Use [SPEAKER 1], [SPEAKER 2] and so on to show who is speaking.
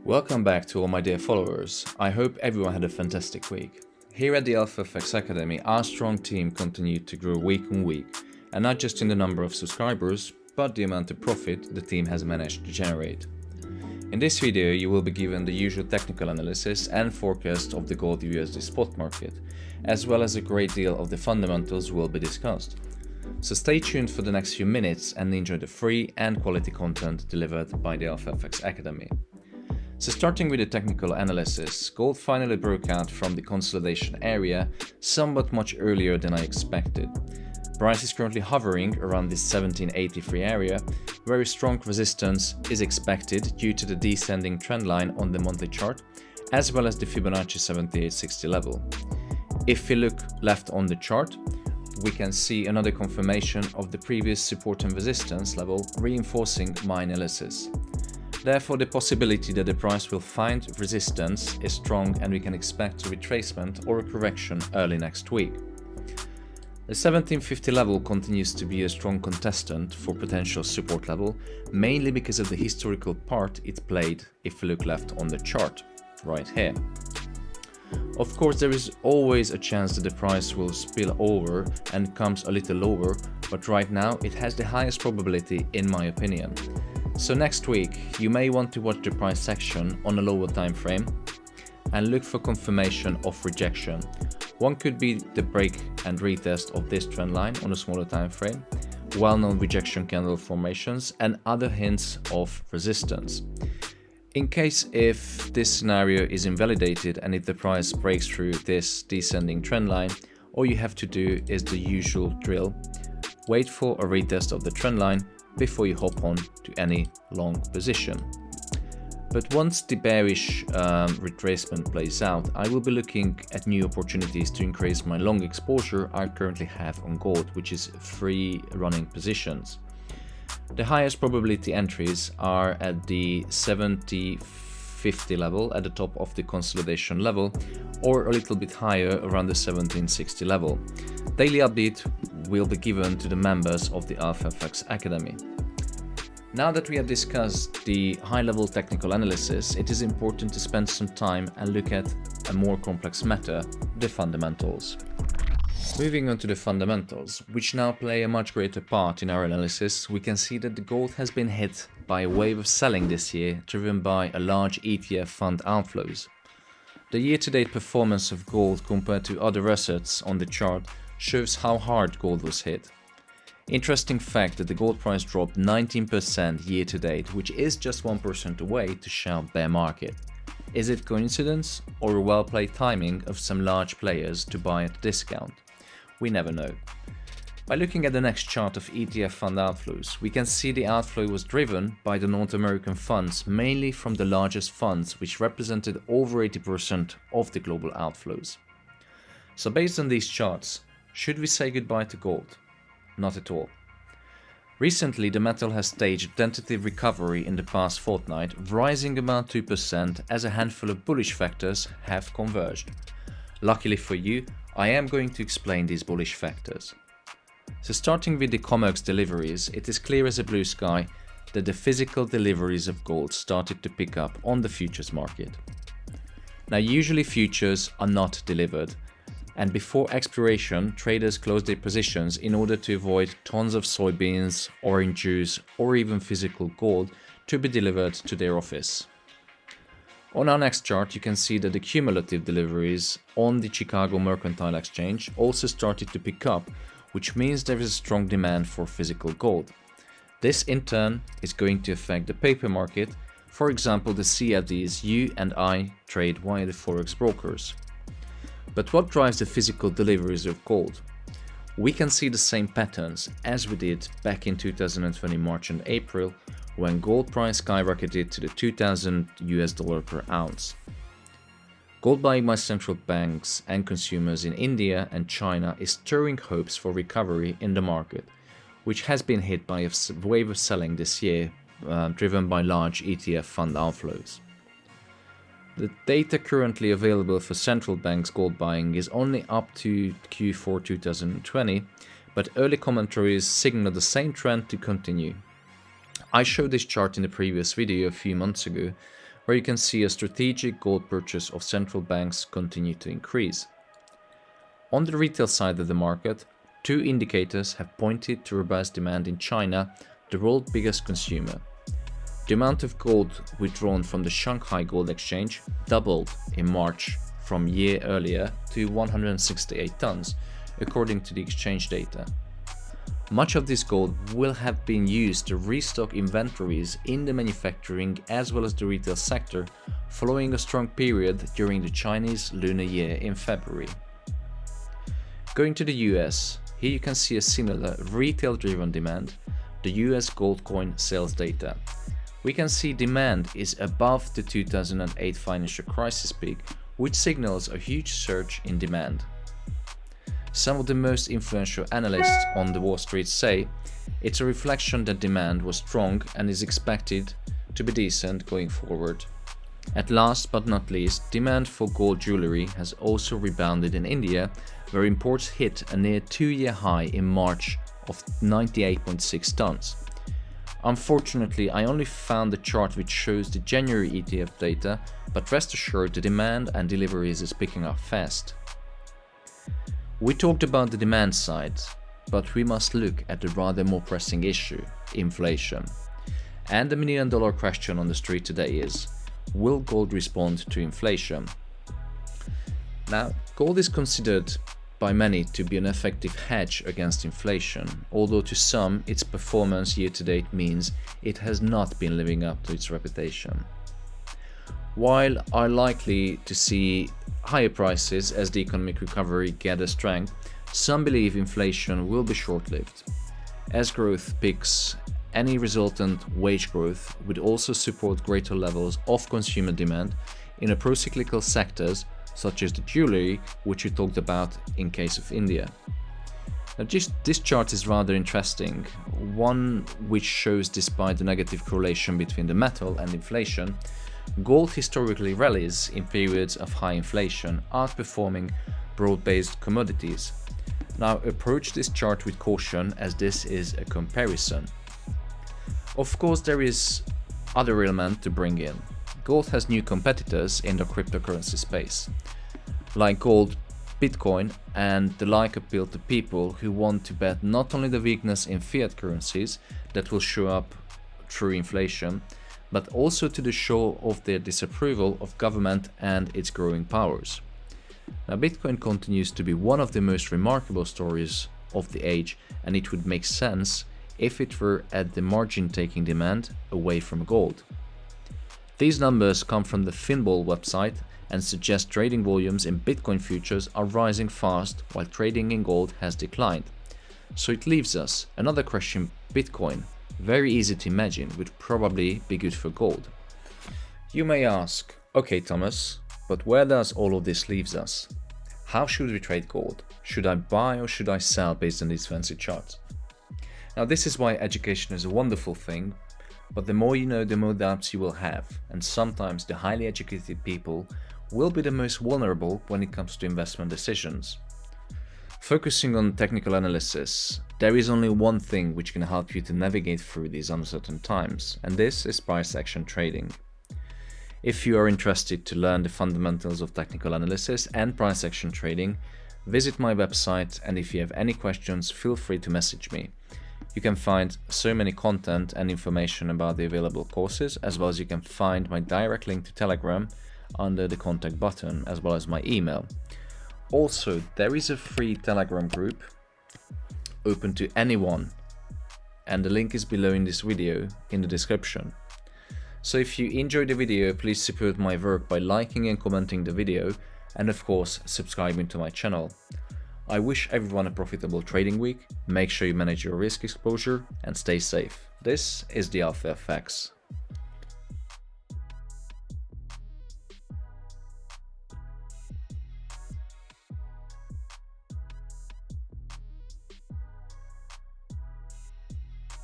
[SPEAKER 1] Welcome back to all my dear followers. I hope everyone had a fantastic week. Here at the XAUUSD Academy, our strong team continued to grow week on week, and not just in the number of subscribers, but the amount of profit the team has managed to generate. In this video, you will be given the usual technical analysis and forecast of the gold USD spot market, as well as a great deal of the fundamentals will be discussed. So stay tuned for the next few minutes and enjoy the free and quality content delivered by the XAUUSD Academy. So starting with the technical analysis, gold finally broke out from the consolidation area somewhat much earlier than I expected. Price is currently hovering around this 1783 area, where a strong resistance is expected due to the descending trend line on the monthly chart, as well as the Fibonacci 7860 level. If we look left on the chart, we can see another confirmation of the previous support and resistance level, reinforcing my analysis. Therefore, the possibility that the price will find resistance is strong, and we can expect a retracement or a correction early next week. The 1750 level continues to be a strong contestant for potential support level, mainly because of the historical part it played if we look left on the chart, right here. Of course, there is always a chance that the price will spill over and comes a little lower, but right now it has the highest probability in my opinion. So next week, you may want to watch the price action on a lower time frame and look for confirmation of rejection. One could be the break and retest of this trend line on a smaller time frame, well-known rejection candle formations, and other hints of resistance. In case if this scenario is invalidated and if the price breaks through this descending trend line, all you have to do is the usual drill. Wait for a retest of the trend line before you hop on to any long position. But once the bearish retracement plays out, I will be looking at new opportunities to increase my long exposure I currently have on gold, which is 3 running positions. The highest probability entries are at the 7050 level at the top of the consolidation level, or a little bit higher around the 1760 level. Daily update will be given to the members of the XAUUSD Academy. Now that we have discussed the high-level technical analysis, it is important to spend some time and look at a more complex matter, the fundamentals. Moving on to the fundamentals, which now play a much greater part in our analysis, we can see that the gold has been hit by a wave of selling this year, driven by a large ETF fund outflows. The year-to-date performance of gold compared to other assets on the chart shows how hard gold was hit. Interesting fact that the gold price dropped 19% year to date, which is just 1% away to shout bear market. Is it coincidence or a well-played timing of some large players to buy at a discount? We never know. By looking at the next chart of ETF fund outflows, we can see the outflow was driven by the North American funds, mainly from the largest funds, which represented over 80% of the global outflows. So based on these charts, should we say goodbye to gold? Not at all. Recently, the metal has staged tentative recovery in the past fortnight, rising about 2% as a handful of bullish factors have converged. Luckily for you, I am going to explain these bullish factors. So starting with the COMEX deliveries, it is clear as a blue sky that the physical deliveries of gold started to pick up on the futures market. Now usually futures are not delivered, and before expiration, traders close their positions in order to avoid tons of soybeans, orange juice, or even physical gold to be delivered to their office. On our next chart, you can see that the cumulative deliveries on the Chicago Mercantile Exchange also started to pick up, which means there is a strong demand for physical gold. This in turn is going to affect the paper market, for example the CFDs you and I trade via the forex brokers. But what drives the physical deliveries of gold? We can see the same patterns as we did back in 2020 March and April, when gold price skyrocketed to the $2,000 per ounce. Gold buying by central banks and consumers in India and China is stirring hopes for recovery in the market, which has been hit by a wave of selling this year, driven by large ETF fund outflows. The data currently available for central banks gold buying is only up to Q4 2020, but early commentaries signal the same trend to continue. I showed this chart in the previous video a few months ago, where you can see a strategic gold purchase of central banks continue to increase. On the retail side of the market, two indicators have pointed to robust demand in China, the world's biggest consumer. The amount of gold withdrawn from the Shanghai Gold Exchange doubled in March from a year earlier to 168 tons, according to the exchange data. Much of this gold will have been used to restock inventories in the manufacturing as well as the retail sector, following a strong period during the Chinese Lunar Year in February. Going to the US, here you can see a similar retail-driven demand, the US gold coin sales data. We can see demand is above the 2008 financial crisis peak, which signals a huge surge in demand. Some of the most influential analysts on the Wall Street say it's a reflection that demand was strong and is expected to be decent going forward. At last but not least, demand for gold jewelry has also rebounded in India, where imports hit a near 2-year high in March of 98.6 tons. Unfortunately, I only found the chart which shows the January ETF data, but rest assured the demand and deliveries is picking up fast. We talked about the demand side, but we must look at the rather more pressing issue, inflation. And the $1 million question on the street today is, will gold respond to inflation? Now, gold is considered by many to be an effective hedge against inflation, although to some its performance year to date means it has not been living up to its reputation. While are likely to see higher prices as the economic recovery gathers strength, some believe inflation will be short-lived. As growth peaks, any resultant wage growth would also support greater levels of consumer demand in a pro-cyclical sectors such as the jewelry, which we talked about in case of India. Now, this chart is rather interesting, one which shows despite the negative correlation between the metal and inflation, gold historically rallies in periods of high inflation, outperforming broad-based commodities. Now approach this chart with caution as this is a comparison. Of course, there is other element to bring in. Gold has new competitors in the cryptocurrency space. Like gold, Bitcoin and the like appeal to people who want to bet not only the weakness in fiat currencies that will show up through inflation, but also to the show of their disapproval of government and its growing powers. Now, Bitcoin continues to be one of the most remarkable stories of the age, and it would make sense if it were at the margin taking demand away from gold. These numbers come from the Finball website and suggest trading volumes in Bitcoin futures are rising fast while trading in gold has declined. So it leaves us another question: Bitcoin, very easy to imagine, would probably be good for gold. You may ask, okay Thomas, but where does all of this leaves us? How should we trade gold? Should I buy or should I sell based on these fancy charts? Now this is why education is a wonderful thing, but the more you know, the more doubts you will have, and sometimes the highly educated people will be the most vulnerable when it comes to investment decisions. Focusing on technical analysis, there is only one thing which can help you to navigate through these uncertain times, and this is price action trading. If you are interested to learn the fundamentals of technical analysis and price action trading, visit my website, and if you have any questions, feel free to message me. You can find so many content and information about the available courses, as well as you can find my direct link to Telegram under the contact button, as well as my email. Also, there is a free Telegram group open to anyone, and the link is below in this video in the description. So if you enjoyed the video, please support my work by liking and commenting the video, and of course subscribing to my channel. I wish everyone a profitable trading week, make sure you manage your risk exposure and stay safe. This is the Alpha FX.